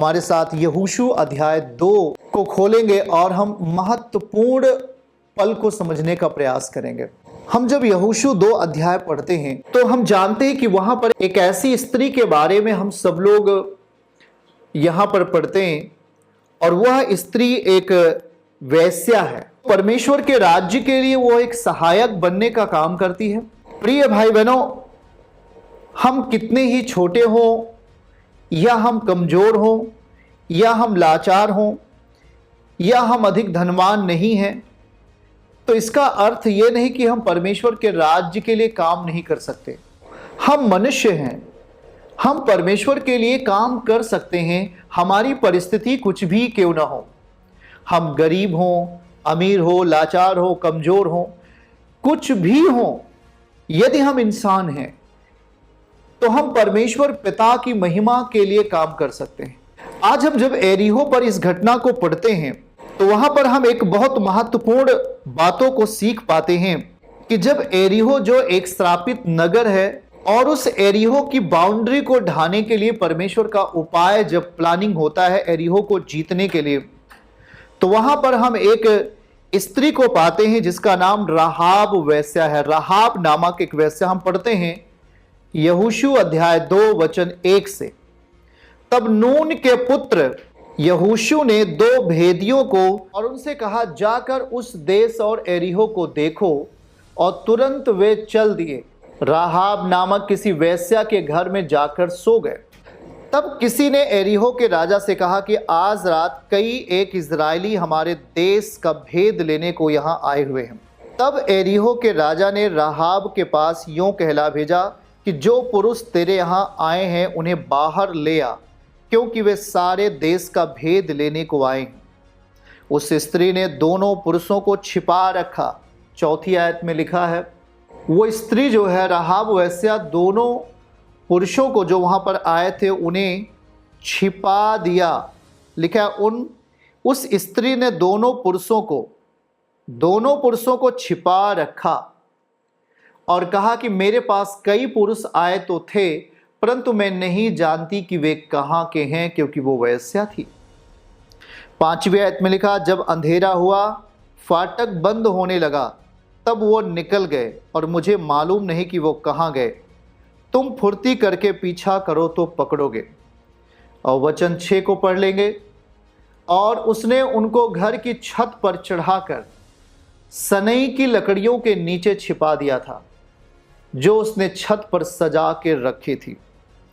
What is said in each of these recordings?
हमारे साथ यहोशू अध्याय 2 को खोलेंगे और हम महत्वपूर्ण पल को समझने का प्रयास करेंगे। हम जब यहोशू 2 अध्याय पढ़ते हैं तो हम जानते हैं कि वहां पर एक ऐसी स्त्री के बारे में हम सब लोग यहां पर पढ़ते हैं और वह स्त्री एक वेश्या है। परमेश्वर के राज्य के लिए वो एक सहायक बनने का काम करती है। प्रिय भाई बहनों, हम कितने ही छोटे हों या हम कमजोर हों या हम लाचार हों या हम अधिक धनवान नहीं हैं, तो इसका अर्थ यह नहीं कि हम परमेश्वर के राज्य के लिए काम नहीं कर सकते। हम मनुष्य हैं, हम परमेश्वर के लिए काम कर सकते हैं, हमारी परिस्थिति कुछ भी क्यों ना हो। हम गरीब हों, अमीर हो, लाचार हो, कमजोर हो, कुछ भी हो, यदि हम इंसान हैं तो हम परमेश्वर पिता की महिमा के लिए काम कर सकते हैं। आज हम जब एरीहो पर इस घटना को पढ़ते हैं तो वहां पर हम एक बहुत महत्वपूर्ण बातों को सीख पाते हैं कि जब एरीहो जो एक श्रापित नगर है और उस एरीहो की बाउंड्री को ढाने के लिए परमेश्वर का उपाय जब प्लानिंग होता है एरीहो को जीतने के लिए, तो वहां पर हम एक स्त्री को पाते हैं जिसका नाम राहाब वेश्या है। राहाब नामक एक वेश्या हम पढ़ते हैं यहोशू अध्याय 2 वचन 1 से। तब नून के पुत्र यहोशू ने 2 भेदियों को और उनसे कहा, जाकर उस देश और एरीहो को देखो, और तुरंत वे चल दिए, राहाब नामक किसी वेश्या के घर में जाकर सो गए। तब किसी ने एरीहो के राजा से कहा कि आज रात कई एक इजरायली हमारे देश का भेद लेने को यहाँ आए हुए हैं। तब एरीहो के राजा ने राहाब के पास यूं कहला भेजा कि जो पुरुष तेरे यहाँ आए हैं उन्हें बाहर ले आ, क्योंकि वे सारे देश का भेद लेने को आए हैं। उस स्त्री ने दोनों पुरुषों को छिपा रखा। 4 आयत में लिखा है, वो स्त्री जो है राहाब वेश्या दोनों पुरुषों को जो वहाँ पर आए थे उन्हें छिपा दिया। लिखा उस स्त्री ने दोनों पुरुषों को छिपा रखा और कहा कि मेरे पास कई पुरुष आए तो थे, परंतु मैं नहीं जानती कि वे कहाँ के हैं, क्योंकि वो वेश्या थी। 5वीं आयत में लिखा, जब अंधेरा हुआ, फाटक बंद होने लगा, तब वो निकल गए और मुझे मालूम नहीं कि वो कहाँ गए। तुम फुर्ती करके पीछा करो तो पकड़ोगे। और वचन 6 को पढ़ लेंगे। और उसने उनको घर की छत पर चढ़ाकर सनई की लकड़ियों के नीचे छिपा दिया था, जो उसने छत पर सजा के रखी थी।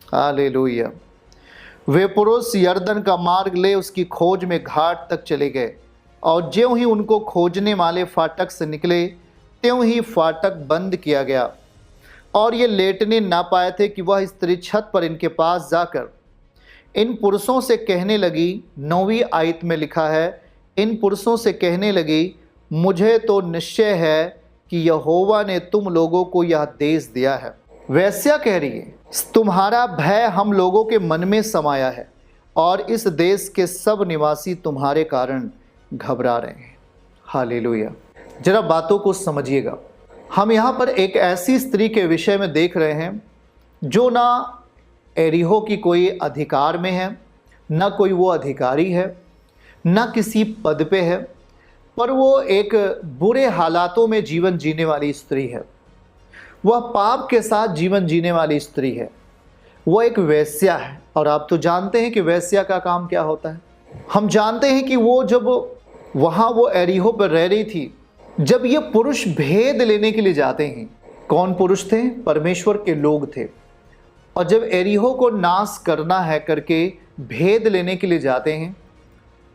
हालेलुया। वे पुरुष यरदन का मार्ग ले उसकी खोज में घाट तक चले गए, और ज्यों ही उनको खोजने वाले फाटक से निकले, त्यों ही फाटक बंद किया गया। और ये लेटने ना पाए थे कि वह स्त्री छत पर इनके पास जाकर इन पुरुषों से कहने लगी। 9वीं आयत में लिखा है, इन पुरुषों से कहने लगी, मुझे तो निश्चय है कि यहोवा ने तुम लोगों को यह देश दिया है। वेश्या कह रही है, तुम्हारा भय हम लोगों के मन में समाया है और इस देश के सब निवासी तुम्हारे कारण घबरा रहे हैं। हालेलुया। जरा बातों को समझिएगा। हम यहाँ पर एक ऐसी स्त्री के विषय में देख रहे हैं जो ना एरीहो की कोई अधिकार में है, ना कोई वो अधिकारी है, ना किसी पद पे है, पर वो एक बुरे हालातों में जीवन जीने वाली स्त्री है। वह पाप के साथ जीवन जीने वाली स्त्री है। वह एक वेश्या है। और आप तो जानते हैं कि वेश्या का काम क्या होता है। हम जानते हैं कि वो जब वहाँ वो एरीहो पर रह रही थी, जब ये पुरुष भेद लेने के लिए जाते हैं, कौन पुरुष थे? परमेश्वर के लोग थे। और जब एरीहो को नाश करना है करके भेद लेने के लिए जाते हैं,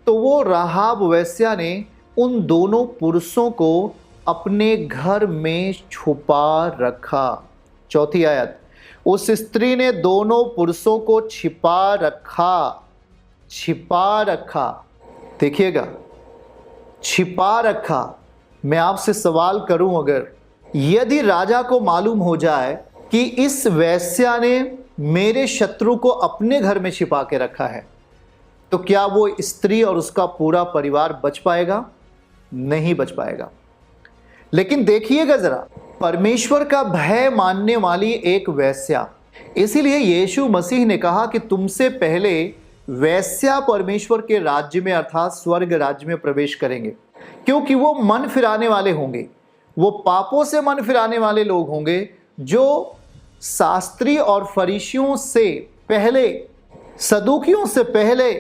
तो वो राहाब वेश्या ने उन दोनों पुरुषों को अपने घर में छुपा रखा। 4 आयत, उस स्त्री ने दोनों पुरुषों को छिपा रखा। देखिएगा, छिपा रखा। मैं आपसे सवाल करूं, अगर यदि राजा को मालूम हो जाए कि इस वेश्या ने मेरे शत्रु को अपने घर में छिपा के रखा है, तो क्या वो स्त्री और उसका पूरा परिवार बच पाएगा? नहीं बच पाएगा। लेकिन देखिएगा जरा, परमेश्वर का भय मानने वाली एक वेश्या। इसीलिए यीशु मसीह ने कहा कि तुमसे पहले वैश्या परमेश्वर के राज्य में अर्थात स्वर्ग राज्य में प्रवेश करेंगे, क्योंकि वो मन फिराने वाले होंगे, वो पापों से मन फिराने वाले लोग होंगे जो शास्त्री और फरीसियों से पहले, सदूकियों से पहले,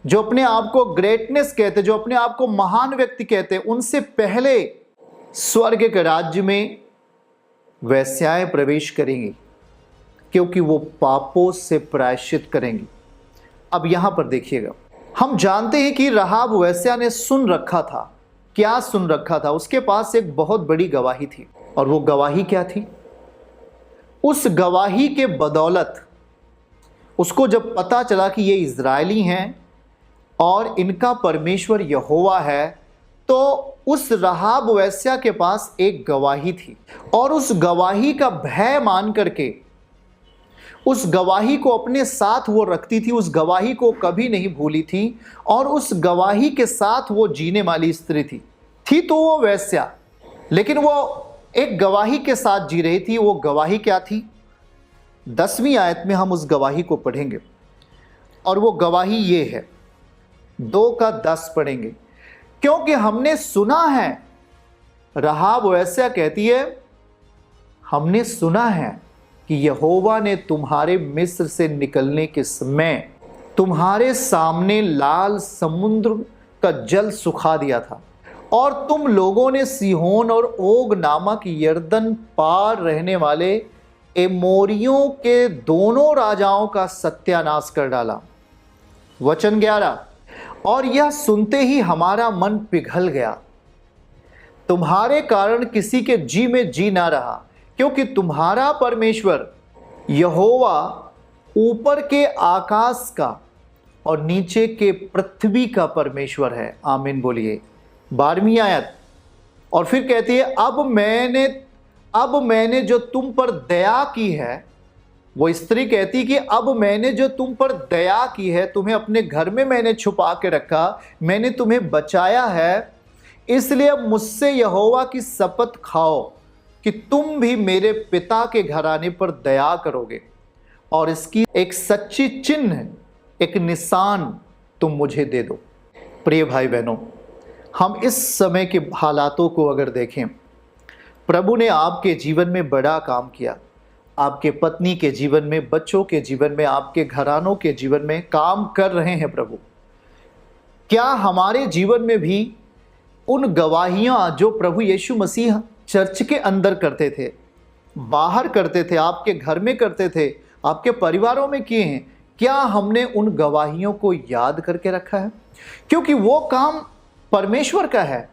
जो अपने आप को ग्रेटनेस कहते, जो अपने आप को महान व्यक्ति कहते, उनसे पहले स्वर्ग के राज्य में वैश्याएं प्रवेश करेंगी, क्योंकि वो पापों से प्रायश्चित करेंगी। अब यहां पर देखिएगा, हम जानते हैं कि राहाब वैश्या ने सुन रखा था। क्या सुन रखा था? उसके पास एक बहुत बड़ी गवाही थी। और वो गवाही क्या थी? उस गवाही के बदौलत उसको जब पता चला कि ये इजरायली हैं और इनका परमेश्वर यहोवा है, तो उस राहाब वैश्या के पास एक गवाही थी। और उस गवाही का भय मान करके, उस गवाही को अपने साथ वो रखती थी, उस गवाही को कभी नहीं भूली थी, और उस गवाही के साथ वो जीने वाली स्त्री थी तो वो वैश्या, लेकिन वो एक गवाही के साथ जी रही थी। वो गवाही क्या थी? 10वीं आयत में हम उस गवाही को पढ़ेंगे, और वो गवाही ये है, 2:10 पढ़ेंगे। क्योंकि हमने सुना है, राहाब वैश्या कहती है, हमने सुना है कि यहोवा ने तुम्हारे मिस्र से निकलने के समय तुम्हारे सामने लाल समुद्र का जल सुखा दिया था, और तुम लोगों ने सीहोन और ओग नामक यरदन पार रहने वाले एमोरियों के दोनों राजाओं का सत्यानाश कर डाला। वचन 11, और यह सुनते ही हमारा मन पिघल गया, तुम्हारे कारण किसी के जी में जी ना रहा, क्योंकि तुम्हारा परमेश्वर यहोवा ऊपर के आकाश का और नीचे के पृथ्वी का परमेश्वर है। आमीन बोलिए। 12वीं आयत, और फिर कहती है, अब मैंने जो तुम पर दया की है, वो स्त्री कहती कि अब मैंने जो तुम पर दया की है, तुम्हें अपने घर में मैंने छुपा के रखा, मैंने तुम्हें बचाया है, इसलिए अब मुझसे यहोवा की शपथ खाओ कि तुम भी मेरे पिता के घराने पर दया करोगे, और इसकी एक सच्ची चिन्ह, एक निशान तुम मुझे दे दो। प्रिय भाई बहनों, हम इस समय के हालातों को अगर देखें, प्रभु ने आपके जीवन में बड़ा काम किया, आपके पत्नी के जीवन में, बच्चों के जीवन में, आपके घरानों के जीवन में काम कर रहे हैं प्रभु। क्या हमारे जीवन में भी उन गवाहियां जो प्रभु यीशु मसीह चर्च के अंदर करते थे, बाहर करते थे, आपके घर में करते थे, आपके परिवारों में किए हैं, क्या हमने उन गवाहियों को याद करके रखा है? क्योंकि वो काम परमेश्वर का है,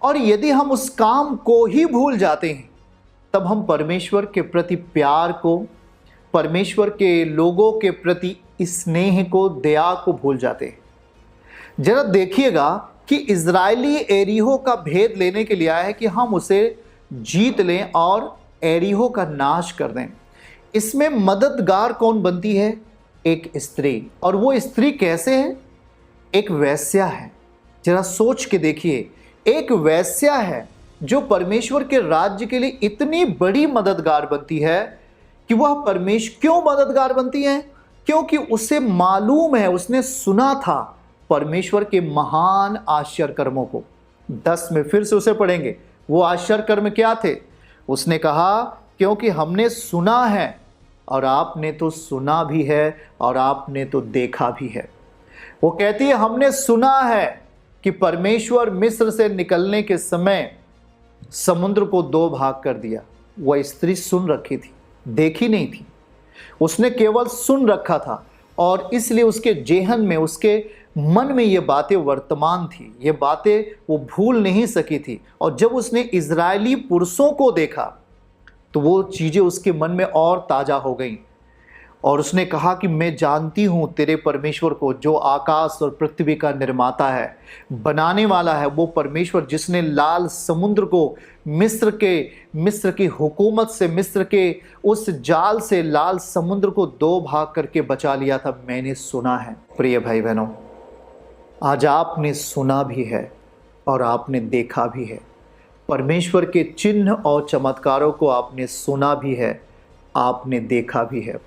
और यदि हम उस काम को ही भूल जाते हैं, तब हम परमेश्वर के प्रति प्यार को, परमेश्वर के लोगों के प्रति स्नेह को, दया को भूल जाते हैं। जरा देखिएगा कि इजरायली एरीहो का भेद लेने के लिए आया है कि हम उसे जीत लें और एरीहो का नाश कर दें। इसमें मददगार कौन बनती है? एक स्त्री। और वो स्त्री कैसे है? एक वैश्या है। जरा सोच के देखिए, एक वैश्या है जो परमेश्वर के राज्य के लिए इतनी बड़ी मददगार बनती है कि वह क्यों मददगार बनती है? क्योंकि उसे मालूम है, उसने सुना था परमेश्वर के महान आश्चर्य कर्मों को। 10 में फिर से उसे पढ़ेंगे। वो आश्चर्य कर्म क्या थे? उसने कहा, क्योंकि हमने सुना है, और आपने तो सुना भी है, और आपने तो देखा भी है। वो कहती है, हमने सुना है कि परमेश्वर मिस्र से निकलने के समय समुद्र को 2 भाग कर दिया। वह स्त्री सुन रखी थी, देखी नहीं थी, उसने केवल सुन रखा था, और इसलिए उसके जेहन में, उसके मन में ये बातें वर्तमान थी, ये बातें वो भूल नहीं सकी थी। और जब उसने इजरायली पुरुषों को देखा तो वो चीज़ें उसके मन में और ताज़ा हो गईं, और उसने कहा कि मैं जानती हूँ तेरे परमेश्वर को, जो आकाश और पृथ्वी का निर्माता है, बनाने वाला है। वो परमेश्वर जिसने लाल समुद्र को मिस्र की हुकूमत से, मिस्र के उस जाल से लाल समुद्र को 2 भाग करके बचा लिया था, मैंने सुना है। प्रिय भाई बहनों, आज आपने सुना भी है और आपने देखा भी है। परमेश्वर के चिन्ह और चमत्कारों को आपने सुना भी है, आपने देखा भी है।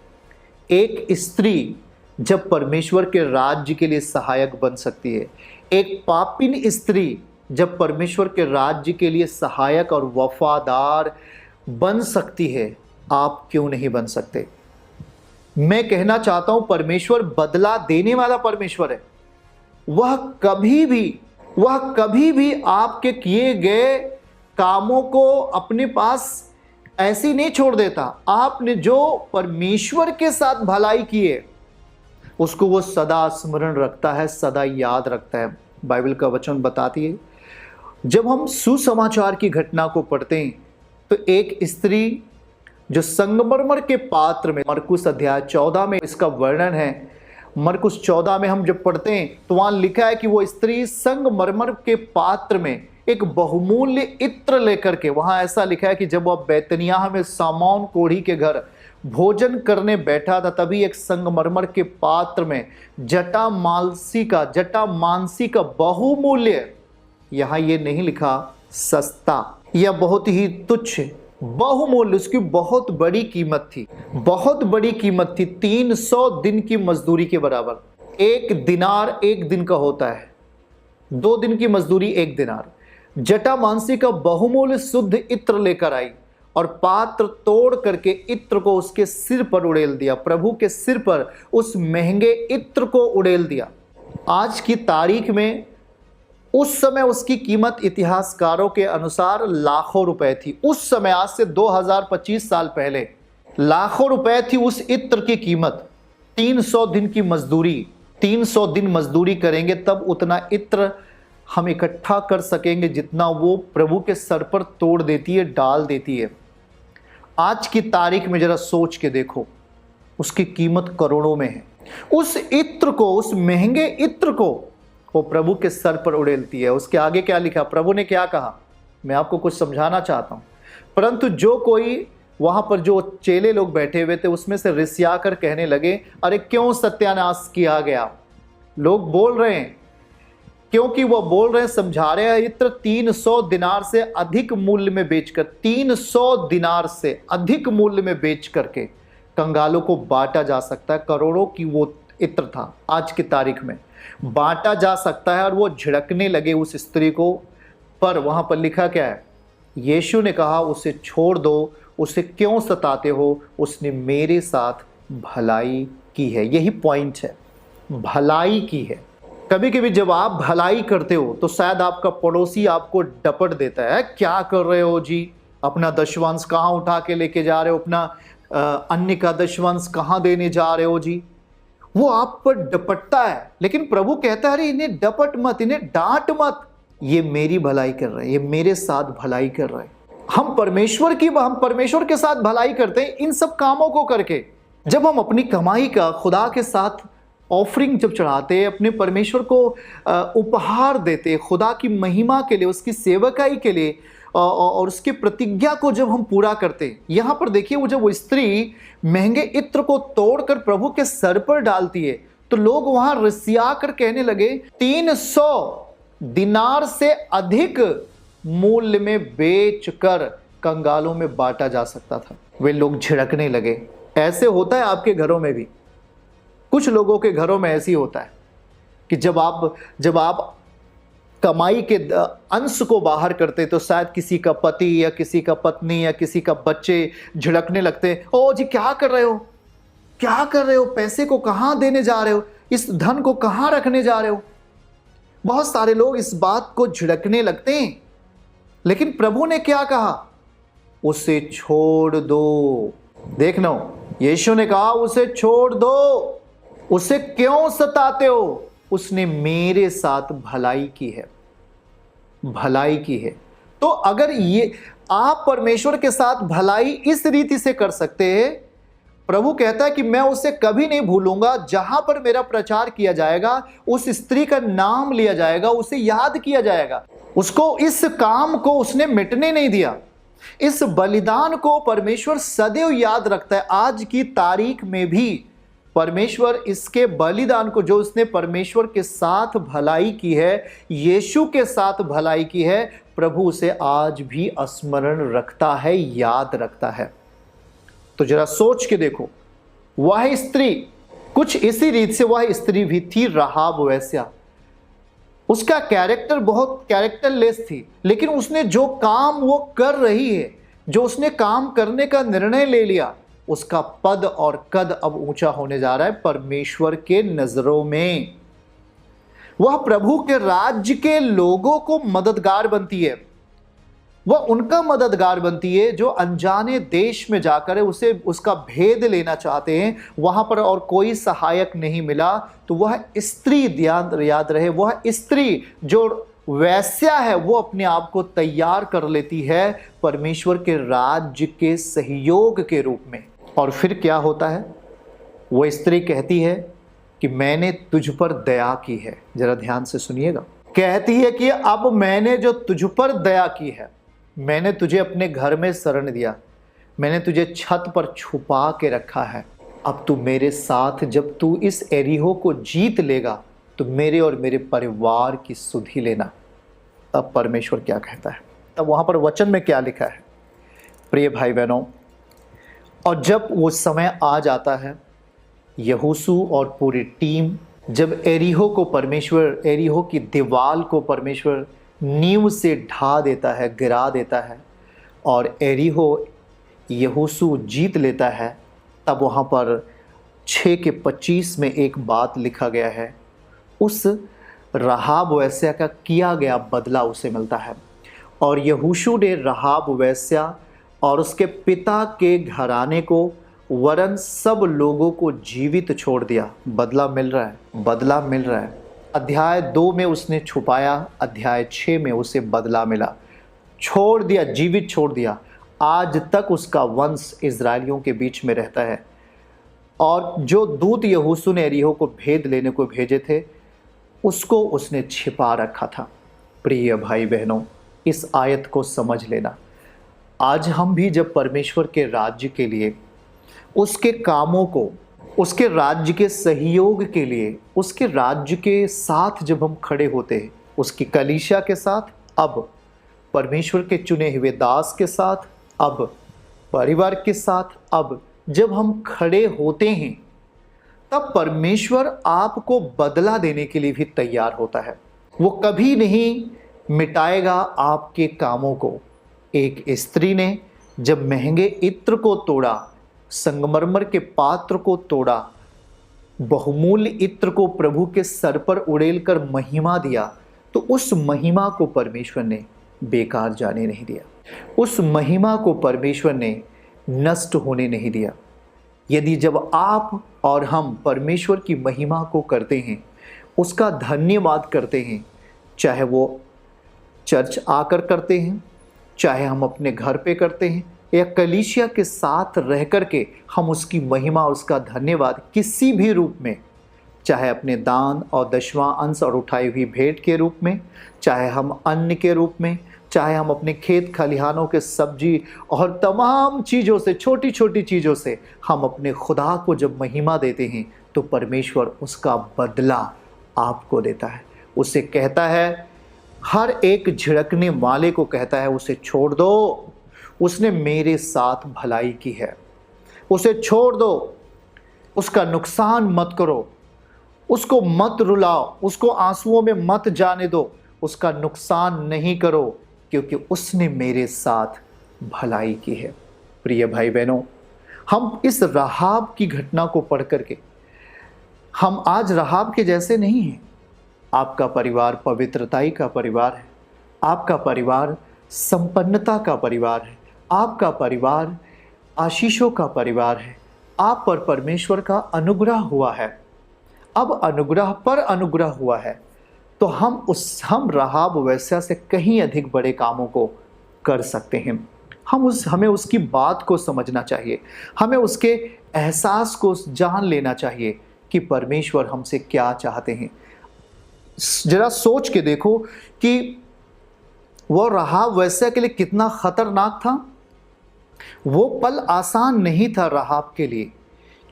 एक स्त्री जब परमेश्वर के राज्य के लिए सहायक बन सकती है। एक पापिन स्त्री जब परमेश्वर के राज्य के लिए सहायक और वफादार बन सकती है, आप क्यों नहीं बन सकते? मैं कहना चाहता हूं, परमेश्वर बदला देने वाला परमेश्वर है। वह कभी भी आपके किए गए कामों को अपने पास ऐसे नहीं छोड़ देता। आपने जो परमेश्वर के साथ भलाई की है, उसको वो सदा स्मरण रखता है, सदा याद रखता है। बाइबल का वचन बताती है, जब हम सुसमाचार की घटना को पढ़ते हैं तो एक स्त्री जो संगमरमर के पात्र में, मरकुस अध्याय 14 में इसका वर्णन है। मरकुस 14 में हम जब पढ़ते हैं तो वहां लिखा है कि वो स्त्री संगमरमर के पात्र में एक बहुमूल्य इत्र लेकर के, वहां ऐसा लिखा है कि जब वह बैतनियाह में सामौन कोढ़ी के घर भोजन करने बैठा था, तभी एक संगमरमर के पात्र में जटामांसी का बहुमूल्य, यहां ये नहीं लिखा सस्ता या बहुत ही तुच्छ, बहुमूल्य, उसकी बहुत बड़ी कीमत थी, 300 दिन की मजदूरी के बराबर। एक दिनार एक दिन का होता है, 2 दिन की मजदूरी 1 दिनार। जटामांसी का बहुमूल्य शुद्ध इत्र लेकर आई और पात्र तोड़ करके इत्र को उसके सिर पर उड़ेल दिया, प्रभु के सिर पर उस महंगे इत्र को उड़ेल दिया। आज की तारीख में, उस समय उसकी कीमत इतिहासकारों के अनुसार लाखों रुपए थी। उस समय, आज से 2025 साल पहले, लाखों रुपए थी उस इत्र की कीमत। 300 दिन की मजदूरी, 300 दिन मजदूरी करेंगे तब उतना इत्र हम इकट्ठा कर सकेंगे जितना वो प्रभु के सर पर तोड़ देती है, डाल देती है। आज की तारीख में जरा सोच के देखो, उसकी कीमत करोड़ों में है। उस इत्र को, उस महंगे इत्र को वो प्रभु के सर पर उड़ेलती है। उसके आगे क्या लिखा, प्रभु ने क्या कहा, मैं आपको कुछ समझाना चाहता हूं। परंतु जो कोई वहां पर जो चेले लोग बैठे हुए थे, उसमें से रिसिया कर कहने लगे, अरे क्यों सत्यानाश किया गया? लोग बोल रहे हैं, क्योंकि वो बोल रहे हैं, समझा रहे हैं, इत्र 300 दिनार से अधिक मूल्य में बेचकर, 300 दिनार से अधिक मूल्य में बेच करके कंगालों को बांटा जा सकता है। करोड़ों की वो इत्र था, आज की तारीख में बांटा जा सकता है। और वो झिड़कने लगे उस स्त्री को, पर वहां पर लिखा क्या है? यीशु ने कहा, उसे छोड़ दो, उसे क्यों सताते हो? उसने मेरे साथ भलाई की है। यही पॉइंट है, भलाई की है। कभी कभी जब आप भलाई करते हो तो शायद आपका पड़ोसी आपको डपट देता है, क्या कर रहे हो जी, अपना दशवंश कहाँ उठा के लेके जा रहे हो, अपना अन्य का दशवंश कहाँ देने जा रहे हो जी। वो आप पर डपटता है, लेकिन प्रभु कहता है, अरे इन्हें डपट मत, इन्हें डांट मत, ये मेरी भलाई कर रहे हैं, ये मेरे साथ भलाई कर रहे हैं। हम परमेश्वर के साथ भलाई करते हैं इन सब कामों को करके। जब हम अपनी कमाई का खुदा के साथ ऑफरिंग जब चढ़ाते हैं, अपने परमेश्वर को उपहार देते, खुदा की महिमा के लिए, उसकी सेवकाई के लिए, और उसकी प्रतिज्ञा को जब हम पूरा करते हैं। यहां पर देखिए, वो जब वो स्त्री महंगे इत्र को तोड़कर प्रभु के सर पर डालती है, तो लोग वहां रिसिया कर कहने लगे, 300 दिनार से अधिक मूल्य में बेचकर कंगालों में बांटा जा सकता था। वे लोग झिड़कने लगे। ऐसे होता है आपके घरों में भी, कुछ लोगों के घरों में ऐसी होता है कि जब आप कमाई के अंश को बाहर करते तो शायद किसी का पति या किसी का पत्नी या किसी का बच्चे झिड़कने लगते, ओ जी क्या कर रहे हो, क्या कर रहे हो, पैसे को कहाँ देने जा रहे हो, इस धन को कहाँ रखने जा रहे हो। बहुत सारे लोग इस बात को झिड़कने लगते हैं, लेकिन प्रभु ने क्या कहा, उसे छोड़ दो। देखना, यीशु ने कहा उसे छोड़ दो, उसे क्यों सताते हो, उसने मेरे साथ भलाई की है, भलाई की है। तो अगर ये आप परमेश्वर के साथ भलाई इस रीति से कर सकते हैं, प्रभु कहता है कि मैं उसे कभी नहीं भूलूंगा। जहां पर मेरा प्रचार किया जाएगा, उस स्त्री का नाम लिया जाएगा, उसे याद किया जाएगा। उसको, इस काम को उसने मिटने नहीं दिया। इस बलिदान को परमेश्वर सदैव याद रखता है। आज की तारीख में भी परमेश्वर इसके बलिदान को, जो उसने परमेश्वर के साथ भलाई की है, यीशु के साथ भलाई की है, प्रभु उसे आज भी स्मरण रखता है, याद रखता है। तो जरा सोच के देखो, वह स्त्री कुछ इसी रीत से वह स्त्री भी थी राहाब वेश्या। उसका कैरेक्टर बहुत कैरेक्टरलेस थी, लेकिन उसने जो काम वो कर रही है, जो उसने काम करने का निर्णय ले लिया, उसका पद और कद अब ऊंचा होने जा रहा है परमेश्वर के नजरों में। वह प्रभु के राज्य के लोगों को मददगार बनती है। वह उनका मददगार बनती है जो अनजाने देश में जाकर उसे उसका भेद लेना चाहते हैं, वहां पर और कोई सहायक नहीं मिला तो वह स्त्री, याद रहे, वह स्त्री जो वैश्या है वो अपने आप को तैयार कर लेती है परमेश्वर के राज्य के सहयोग के रूप में। और फिर क्या होता है? वो स्त्री कहती है कि मैंने तुझ पर दया की है। जरा ध्यान से सुनिएगा। कहती है कि अब मैंने जो तुझ पर दया की है, मैंने तुझे अपने घर में शरण दिया, मैंने तुझे छत पर छुपा के रखा है, अब तू मेरे साथ, जब तू इस एरिहो को जीत लेगा तो मेरे और मेरे परिवार की सुधि लेना। तब परमेश्वर क्या कहता है? तब वहां पर वचन में क्या लिखा है प्रिय भाई बहनों? और जब वो समय आ जाता है, यहोशू और पूरी टीम जब एरिहो को परमेश्वर, एरिहो की दीवार को परमेश्वर नींव से ढा देता है, गिरा देता है और एरिहो यहोशू जीत लेता है, तब वहाँ पर 6:25 में एक बात लिखा गया है, उस राहाब वेश्या का किया गया बदला उसे मिलता है। और यहोशू ने राहाब वेश्या और उसके पिता के घराने को वरन सब लोगों को जीवित छोड़ दिया। बदला मिल रहा है, बदला मिल रहा है। अध्याय 2 में उसने छुपाया, अध्याय 6 में उसे बदला मिला, छोड़ दिया, जीवित छोड़ दिया। आज तक उसका वंश इजरायलियों के बीच में रहता है। और जो दूत यहोशू ने एरिहो को भेद लेने को भेजे थे, उसको उसने छिपा रखा था। प्रिय भाई बहनों, इस आयत को समझ लेना। आज हम भी जब परमेश्वर के राज्य के लिए, उसके कामों को, उसके राज्य के सहयोग के लिए, उसके राज्य के साथ जब हम खड़े होते हैं, उसकी कलीसिया के साथ, अब परमेश्वर के चुने हुए दास के साथ, अब परिवार के साथ, अब जब हम खड़े होते हैं, तब परमेश्वर आपको बदला देने के लिए भी तैयार होता है। वो कभी नहीं मिटाएगा आपके कामों को। एक स्त्री ने जब महंगे इत्र को तोड़ा, संगमरमर के पात्र को तोड़ा, बहुमूल्य इत्र को प्रभु के सर पर उड़ेलकर महिमा दिया, तो उस महिमा को परमेश्वर ने बेकार जाने नहीं दिया। उस महिमा को परमेश्वर ने नष्ट होने नहीं दिया। यदि जब आप और हम परमेश्वर की महिमा को करते हैं, उसका धन्यवाद करते हैं, चाहे वो चर्च आकर करते हैं, चाहे हम अपने घर पे करते हैं, या कलीसिया के साथ रह कर के हम उसकी महिमा, उसका धन्यवाद किसी भी रूप में, चाहे अपने दान और दशवां अंश और उठाई हुई भेंट के रूप में, चाहे हम अन्न के रूप में, चाहे हम अपने खेत खलिहानों के सब्जी और तमाम चीज़ों से, छोटी छोटी चीज़ों से हम अपने खुदा को जब महिमा देते हैं, तो परमेश्वर उसका बदला आपको देता है। उसे कहता है, हर एक झिड़कने वाले को कहता है, उसे छोड़ दो, उसने मेरे साथ भलाई की है, उसे छोड़ दो, उसका नुकसान मत करो, उसको मत रुलाओ, उसको आंसुओं में मत जाने दो, उसका नुकसान नहीं करो, क्योंकि उसने मेरे साथ भलाई की है। प्रिय भाई बहनों, हम इस राहाब की घटना को पढ़ करके हम आज राहाब के जैसे नहीं हैं। आपका परिवार पवित्रताई का परिवार है, आपका परिवार संपन्नता का परिवार है, आपका परिवार आशीषों का परिवार है, आप पर परमेश्वर का अनुग्रह हुआ है। अब अनुग्रह पर अनुग्रह हुआ है, तो हम राहाब वेश्या से कहीं अधिक बड़े कामों को कर सकते हैं। हमें उसकी बात को समझना चाहिए, हमें उसके एहसास को जान लेना चाहिए कि परमेश्वर हमसे क्या चाहते हैं। जरा सोच के देखो कि वो राहाब वेश्या के लिए कितना खतरनाक था। वो पल आसान नहीं था राहाब के लिए,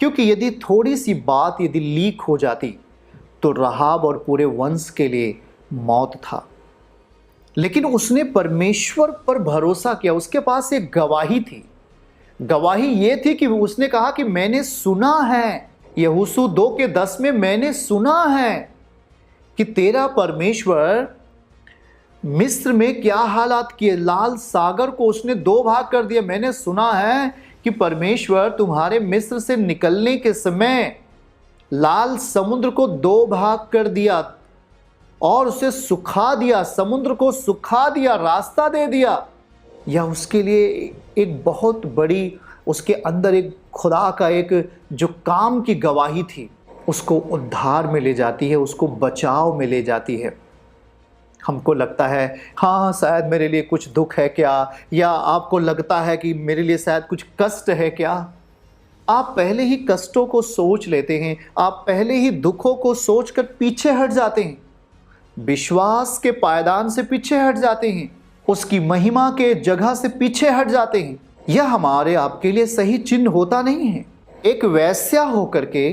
क्योंकि यदि थोड़ी सी बात यदि लीक हो जाती तो राहाब और पूरे वंश के लिए मौत था। लेकिन उसने परमेश्वर पर भरोसा किया। उसके पास एक गवाही थी। गवाही ये थी कि उसने कहा कि मैंने सुना है यहोशू 2:10 में मैंने सुना है कि तेरा परमेश्वर मिस्र में क्या हालात किए, लाल सागर को उसने 2 भाग कर दिया। मैंने सुना है कि परमेश्वर तुम्हारे मिस्र से निकलने के समय लाल समुद्र को 2 भाग कर दिया और उसे सुखा दिया, समुद्र को सुखा दिया, रास्ता दे दिया। यह उसके लिए एक बहुत बड़ी, उसके अंदर एक खुदा का एक जो काम की गवाही थी, उसको उद्धार में ले जाती है, उसको बचाव में ले जाती है। हमको लगता है हाँ शायद मेरे लिए कुछ दुख है क्या, या आपको लगता है कि मेरे लिए शायद कुछ कष्ट है क्या। आप पहले ही कष्टों को सोच लेते हैं, आप पहले ही दुखों को सोचकर पीछे हट जाते हैं, विश्वास के पायदान से पीछे हट जाते हैं, उसकी महिमा के जगह से पीछे हट जाते हैं। यह हमारे आपके लिए सही चिन्ह होता नहीं है। एक वेश्या होकर के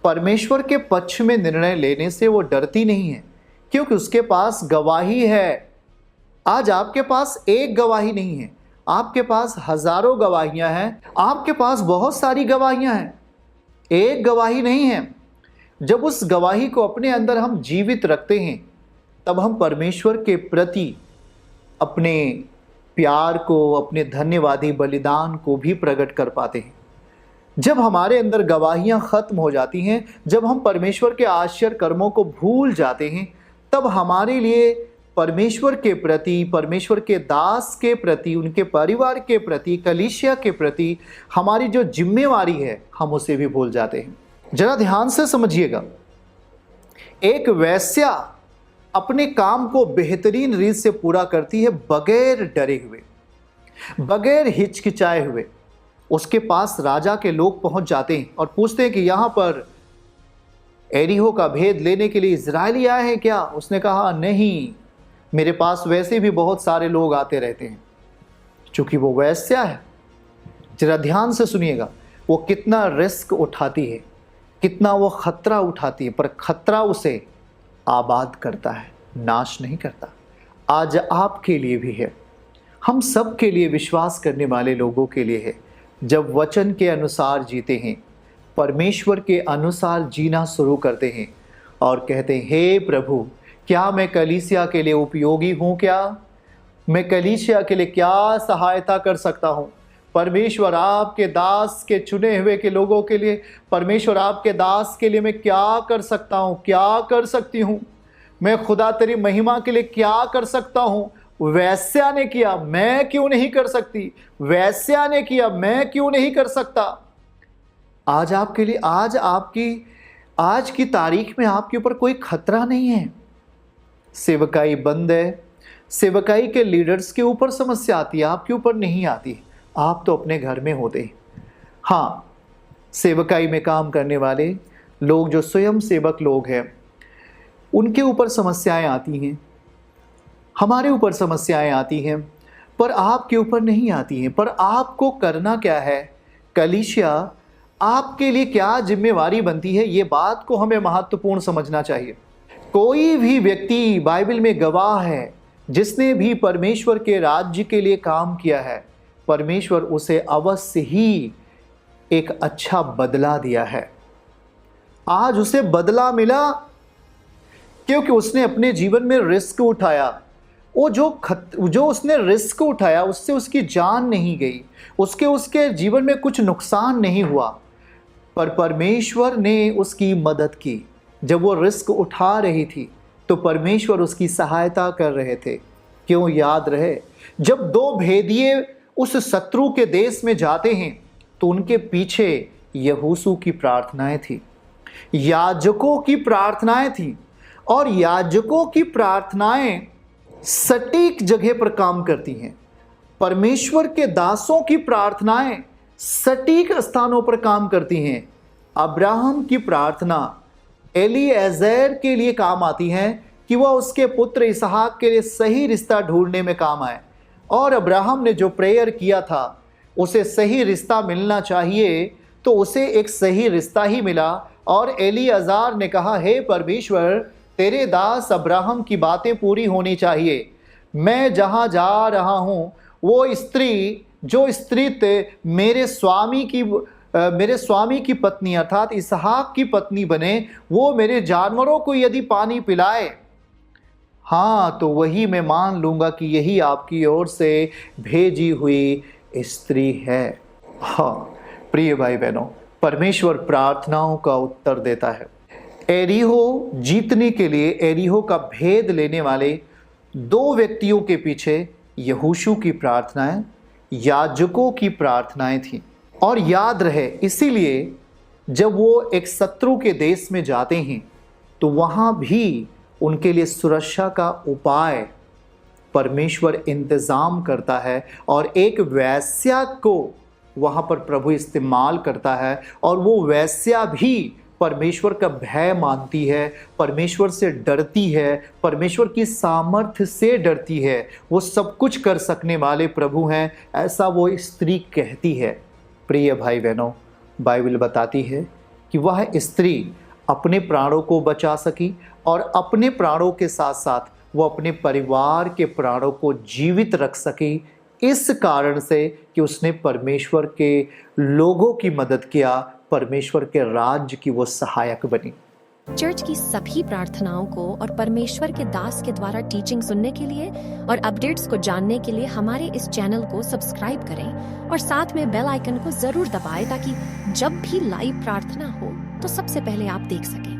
परमेश्वर के पक्ष में निर्णय लेने से वो डरती नहीं है, क्योंकि उसके पास गवाही है। आज आपके पास एक गवाही नहीं है, आपके पास हजारों गवाहियां हैं, आपके पास बहुत सारी गवाहियां हैं, एक गवाही नहीं है। जब उस गवाही को अपने अंदर हम जीवित रखते हैं, तब हम परमेश्वर के प्रति अपने प्यार को, अपने धन्यवादी बलिदान को भी प्रकट कर पाते हैं। जब हमारे अंदर गवाहियां खत्म हो जाती हैं, जब हम परमेश्वर के आश्चर्य कर्मों को भूल जाते हैं, तब हमारे लिए परमेश्वर के प्रति, परमेश्वर के दास के प्रति, उनके परिवार के प्रति, कलीसिया के प्रति हमारी जो जिम्मेवारी है, हम उसे भी भूल जाते हैं। जरा ध्यान से समझिएगा, एक वेश्या अपने काम को बेहतरीन रीत से पूरा करती है, बगैर डरे हुए, बगैर हिचकिचाए हुए। उसके पास राजा के लोग पहुंच जाते हैं और पूछते हैं कि यहाँ पर एरीहो का भेद लेने के लिए इजरायली आए हैं क्या? उसने कहा नहीं, मेरे पास वैसे भी बहुत सारे लोग आते रहते हैं। चूंकि वो वेश्या है, जरा ध्यान से सुनिएगा, वो कितना रिस्क उठाती है, कितना वो खतरा उठाती है, पर खतरा उसे आबाद करता है, नाश नहीं करता। आज आपके लिए भी है, हम सब के लिए, विश्वास करने वाले लोगों के लिए है। जब वचन के अनुसार जीते हैं, परमेश्वर के अनुसार जीना शुरू करते हैं और कहते हैं हे प्रभु, क्या मैं कलीसिया के लिए उपयोगी हूँ? क्या मैं कलीसिया के लिए क्या सहायता कर सकता हूँ? परमेश्वर आपके दास के चुने हुए के लोगों के लिए, परमेश्वर आपके दास के लिए मैं क्या कर सकता हूँ, क्या कर सकती हूँ? मैं खुदा तेरी महिमा के लिए क्या कर सकता हूँ? वेश्या ने किया, मैं क्यों नहीं कर सकती? वेश्या ने किया, मैं क्यों नहीं कर सकता? आज आपके लिए, आज की तारीख में आपके ऊपर कोई खतरा नहीं है। सेवकाई बंद है, सेवकाई के लीडर्स के ऊपर समस्या आती है, आपके ऊपर नहीं आती। आप तो अपने घर में होते हैं। हाँ, सेवकाई में काम करने वाले लोग, जो स्वयं सेवक लोग हैं, उनके ऊपर समस्याएं आती हैं, हमारे ऊपर समस्याएं आती हैं, पर आपके ऊपर नहीं आती हैं। पर आपको करना क्या है? कलीसिया आपके लिए क्या जिम्मेवारी बनती है, ये बात को हमें महत्वपूर्ण समझना चाहिए। कोई भी व्यक्ति बाइबल में गवाह है, जिसने भी परमेश्वर के राज्य के लिए काम किया है, परमेश्वर उसे अवश्य ही एक अच्छा बदला दिया है। आज उसे बदला मिला क्योंकि उसने अपने जीवन में रिस्क उठाया। वो जो उसने रिस्क उठाया, उससे उसकी जान नहीं गई, उसके जीवन में कुछ नुकसान नहीं हुआ, पर परमेश्वर ने उसकी मदद की। जब वो रिस्क उठा रही थी तो परमेश्वर उसकी सहायता कर रहे थे। क्यों? याद रहे, जब 2 भेदिए उस शत्रु के देश में जाते हैं तो उनके पीछे यहोशू की प्रार्थनाएं थी, याजकों की प्रार्थनाएं थी, और याजकों की प्रार्थनाएं सटीक जगह पर काम करती हैं। परमेश्वर के दासों की प्रार्थनाएं सटीक स्थानों पर काम करती हैं। अब्राहम की प्रार्थना एलीएज़र के लिए काम आती है कि वह उसके पुत्र इसहाक के लिए सही रिश्ता ढूंढने में काम आए, और अब्राहम ने जो प्रेयर किया था, उसे सही रिश्ता मिलना चाहिए, तो उसे एक सही रिश्ता ही मिला। और एलीआज़र ने कहा हे परमेश्वर, तेरे दास अब्राहम की बातें पूरी होनी चाहिए। मैं जहाँ जा रहा हूँ, वो स्त्री, जो स्त्री मेरे स्वामी की मेरे स्वामी की पत्नी अर्थात इसहाक की पत्नी बने, वो मेरे जानवरों को यदि पानी पिलाए, हाँ तो वही मैं मान लूंगा कि यही आपकी ओर से भेजी हुई स्त्री है। हाँ प्रिय भाई बहनों, परमेश्वर प्रार्थनाओं का उत्तर देता है। एरीहो जीतने के लिए एरीहो का भेद लेने वाले दो व्यक्तियों के पीछे यहोशू की प्रार्थनाएं, याजकों की प्रार्थनाएं थी। और याद रहे, इसीलिए जब वो एक शत्रु के देश में जाते हैं तो वहां भी उनके लिए सुरक्षा का उपाय परमेश्वर इंतजाम करता है और एक वेश्या को वहां पर प्रभु इस्तेमाल करता है। और वो वेश्या भी परमेश्वर का भय मानती है, परमेश्वर से डरती है, परमेश्वर की सामर्थ्य से डरती है। वो सब कुछ कर सकने वाले प्रभु हैं, ऐसा वो स्त्री कहती है। प्रिय भाई बहनों, बाइबल बताती है कि वह स्त्री अपने प्राणों को बचा सकी और अपने प्राणों के साथ साथ वो अपने परिवार के प्राणों को जीवित रख सकी, इस कारण से कि उसने परमेश्वर के लोगों की मदद किया, परमेश्वर के राज्य की वो सहायक बनी। चर्च की सभी प्रार्थनाओं को और परमेश्वर के दास के द्वारा टीचिंग सुनने के लिए और अपडेट्स को जानने के लिए हमारे इस चैनल को सब्सक्राइब करें और साथ में बेल आइकन को जरूर दबाएं ताकि जब भी लाइव प्रार्थना हो तो सबसे पहले आप देख सकें।